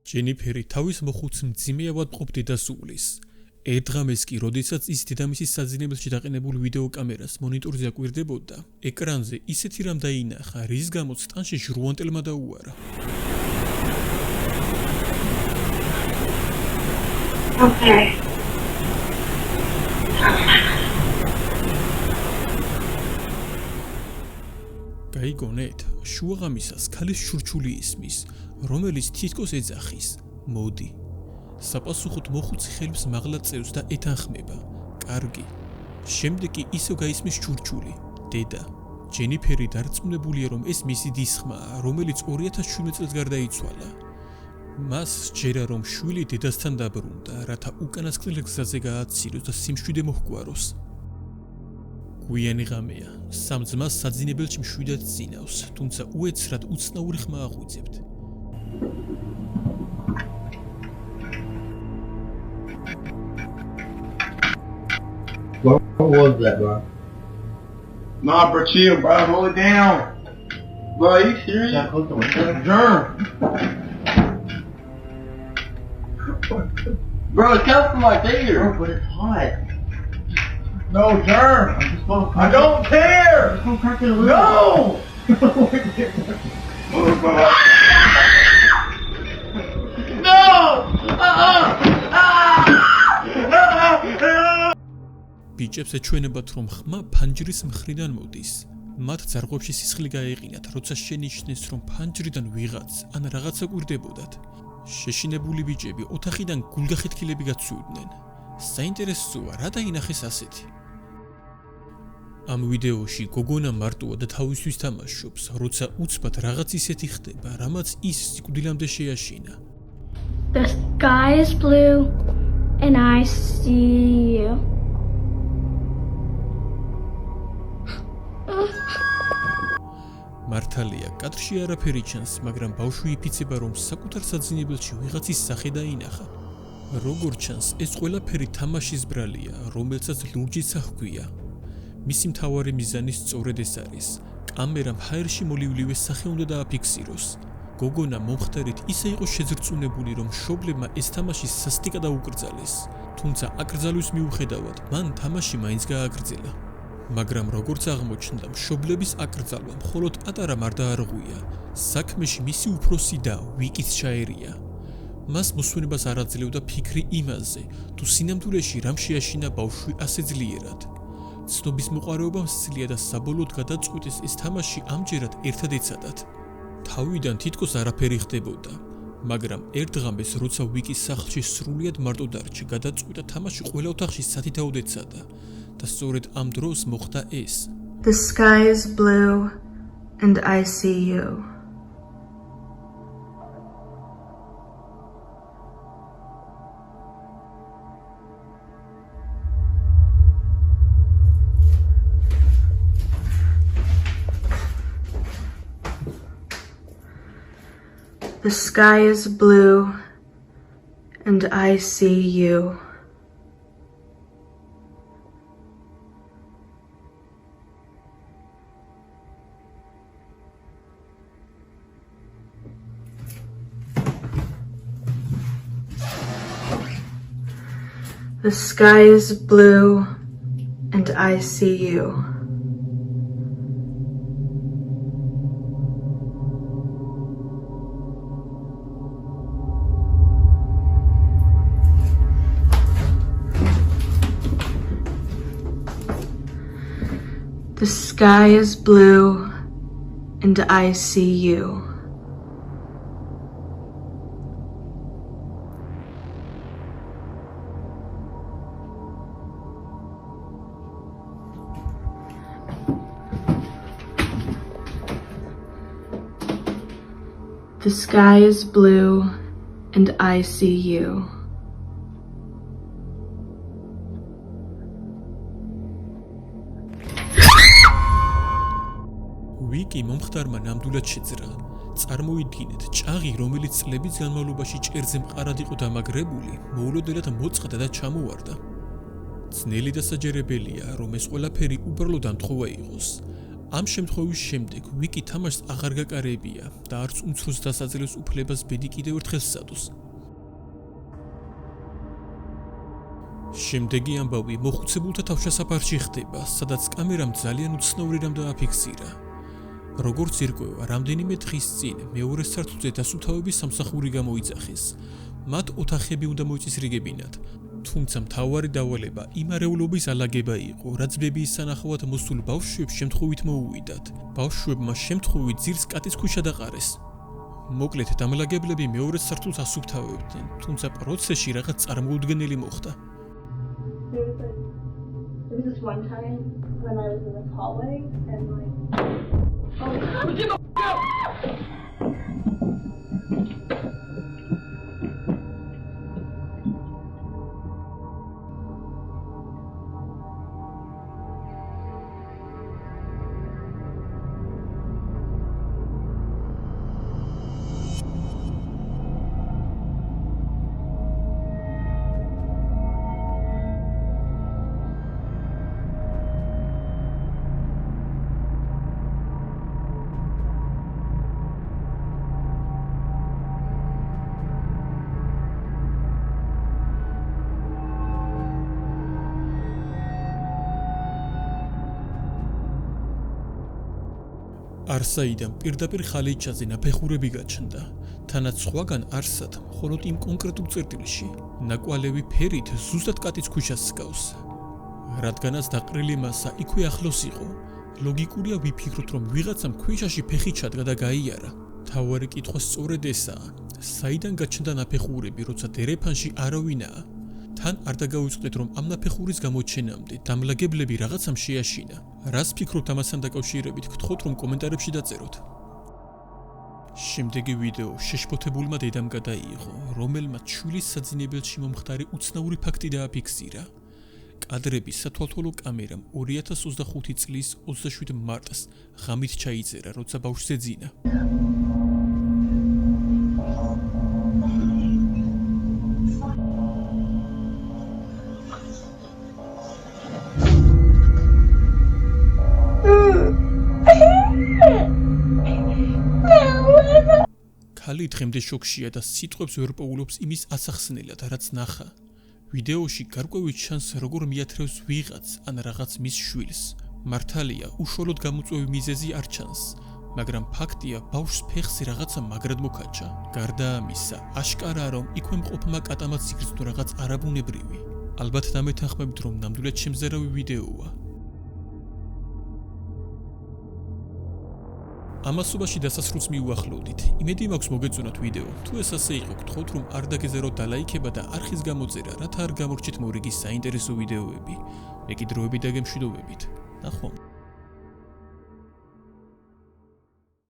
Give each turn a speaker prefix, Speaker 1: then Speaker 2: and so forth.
Speaker 1: ჯენიფერი თავის მოხუც მძიმე ავადმყოფ დედას უვლის. ერთღამეს კი, როდესაც ის დედამისის საძინებელში დაყენებულ ვიდეო კამერას მონიტორზე აკვირდებოდა, ეკრანზე ისეთი რამ დაინახა, რის გამოც ტანში ჟრუანტელმა დაუარა.
Speaker 2: Okay.
Speaker 1: გაიგონეთ, შუაღამისას ქალის შურჩული ისმის, რომელიც თითქოს ეძახის, მოდი. საპასუხოდ მოხუცი ხელს მაღლა წერს და ეთანხმება. კარგი. შემდეგ კი ისევ გაისმის შურჩული. დედა. ჯენიფერი დარწმუნებულია, რომ ეს მისი დის ხმაა, რომელიც 2017 წელს გარდაიცვალა. მას სჯერა, რომ შვილი დედასთან დაბრუნდა, რათა უკანასკნელ გზაზე გააცილოს და სიმშვიდე მოჰგვაროს. გვიანი ღამეა. სამ ძმას საძინებელში მშვიდად წინავს, თუმცა უეცრად უცნაური ხმა აღვიძებთ.
Speaker 3: What was that, bro?
Speaker 4: Nah, bro, chill, bro. Hold it down. Bro, are you serious?
Speaker 3: Should I close the window?
Speaker 4: Germ. Bro, it's coming from like there.
Speaker 3: Bro, but it's hot.
Speaker 4: No, germ.
Speaker 3: I'm just gonna
Speaker 4: I don't care.
Speaker 3: I'm just gonna crack it a little.
Speaker 4: No. No.
Speaker 1: ბიჭებს ეჩვენებათ, რომ ხმა ფანჯრის მხრიდან მოდის. მათ ძარღვებში სისხლი გაეყინათ, როცა შენიშნეს, რომ ფანჯრიდან ვიღაც ან რაღაცა გვირდებოდათ. შეშინებული ბიჭები ოთახიდან გულგახეთქილები გაცვიდნენ. საინტერესოა, რა დაინახეს ასეთი. ამ ვიდეოში გოგონა მარტოა და თავისთვის თამაშობს, როცა უცბად რაღაც ისეთი ხდება, რამაც ის სიკვდილამდე შეაშინა.
Speaker 2: The sky is blue and I see you.
Speaker 1: მართალია, კადრში არაფერი ჩანს, მაგრამ ბავშვი იფიცება, რომ საკუთარ საძინებელში ვიღაცის სახე დაინახა. როგორ ჩანს, ეს ყველაფერი თამაშის ბრალია, რომელსაც ლურჯიცა ჰქვია. მისი მთავარი მიზანი სწორედ ეს არის. კამერამ ჰაერში მოლივლივე სახე უნდა დააფიქსიროს. გოგონა მომხდარით ისე იყო შეძრწუნებული, რომ მშობლებმა ეს თამაში სასტიკად აუკრძალეს. თუმცა აკრძალვის მიუხედავად, მან თამაში მაინც გააგრძელა. მაგრამ როგორც აღმოჩნდა, მშობლების აკრძალვა მხოლოდ პატარამ არ დაარღვია. საქმეში მისი უფროსი და ვიკის ჩაერია. მას მოსვენებას არ აძლევდა ფიქრი იმაზე, თუ სინამდვილეში რამ შეაშინა ბავშვი ასე ძლიერად. ცნობის მოყარეობამ სძლია და საბოლოოდ გადაწყვიტეს ეს თამაში ამჯერად ერთად ეცადათ. თავიდან თითქოს არაფერი ხდებოდა, მაგრამ ერთღამეს, როცა ვიკის სახლში სრულიად მარტო დარჩა, გადაწყვიტა თამაში ყველა ოთახში სათითაოდ ეცადა და სწორედ ამ დროს მოხდა ეს.
Speaker 5: The sky is blue and I see you. The sky is blue and I see you. The sky is blue and I see you. The sky is blue and I see you. The sky is blue and I see you.
Speaker 1: ვიკი მომხდარმა ნამდვილად შეძრა. წარმოიდგინეთ, ჭაღი, რომელიც წლების განმავლობაში ჭერზე მყარად იყო დამაგრებული, მოულოდნელად მოწყდა და ჩამოვარდა. ძნელი დასაჯერებელია, რომ ეს ყველაფერი უბრალოდ ამთხოვა იყოს. ამ შემთხვევის შემდეგ ვიკი თამაშს აღარ გაკარებია და არც უმცროს დასაძლევს უფლებას ბედი კიდევ ერთხელ სცადოს. შემდეგი ამბავი მოხუცებულთა თავშესაფარში ხდება, სადაც კამერამ ძალიან უცნაური რამ დააფიქსირა. როგორც ირკვევა, რამდენიმე დღის წინ მეორე სართულზე დასუფთავების სამსახური გამოიძახეს. მათ ოთახები უნდა მოიწისრიგებინათ, თუმცა მთავარი დავალება იმ არეულობის ალაგება იყო, რაც ბებიის სანახავად მოსულ ბავშვებს შემთხვევით მოუვიდათ. ბავშვებმა შემთხვევით ძირს კატის ქვიშა დაყარეს. მოკლედ, დამლაგებლები მეორე სართულს ასუფთავებდნენ, თუმცა პროცესში რაღაც წარმოუდგენელი მოხდა.
Speaker 6: There was this one time when I was in this hallway and like,
Speaker 1: არსაიდან პირდაპირ ხალიჩაზე ნაფეხურები გაჩნდა, თანაც სხვაგან არსად, მხოლოდ იმ კონკრეტულ წერტილში ნაკვალევი ფერით ზუსტად კატის ქვიშას სკავს. რადგანაც დაყრილი მასა იქვე ახლოს იყო, ლოგიკურია ვიფიქროთ, რომ ვიღაცამ ქვიშაში ფეხი ჩადგა და გაიარა. თავარი კითხვა სწორედ ესაა, საიდან გაჩნდა ნაფეხურები, როცა დერეფანში არავინაა. თან არ დაგავიწყდეთ, რომ ამ ნაფეხურის გამოჩენამდე დამლაგებლები რაღაცამ შეაშინა. რას ფიქრობთ ამასთან დაკავშირებით, გთხოვთ რომ კომენტარებში დაწეროთ. შემდეგი ვიდეო შეშფოთებულმა დედამ გადაიღო, რომელმაც შვილის საძინებელში მომხდარი უცნაური ფაქტი დააფიქსირა. კადრები სათვალთვალო კამერამ 2025 წლის 27 მარტს ღამით ჩაიწერა, როცა ბავშვს ეძინა. ხალი დღემდე შოქშია და სიტყვებს ვერ პოულობს იმის ასახსნელად, რაც ნახა. ვიდეოში გარკვევით ჩანს, როგორ მიათრევს ვიღაც ან რაღაც მის შვილს. მართალია, უშუალოდ გამოწვევი მიზეზი არ ჩანს, მაგრამ ფაქტია, ბავშვს ფეხზე რაღაცა მაგრად მოკაჭა. გარდა ამისა, აშკარაა, რომ იქვე მყოფმა კატამაც იგრძნო რაღაც არაბუნებრივი. ალბათ დამეთანხმებით, რომ ნამდვილად შემზარავი ვიდეოა. ამასობაში დასასრულს მიუახლოვდით. იმედი მაქვს მოგეწონათ ვიდეო. თუ ეს ასე იყო, გთხოვთ რომ არ დაგეზაროთ და ლაიქება და არხის გამოწერა, რათა არ გამორჩით მორიგის საინტერესო ვიდეოები. მეკიდროებით და გემშვიდობებით. ნახვამდის.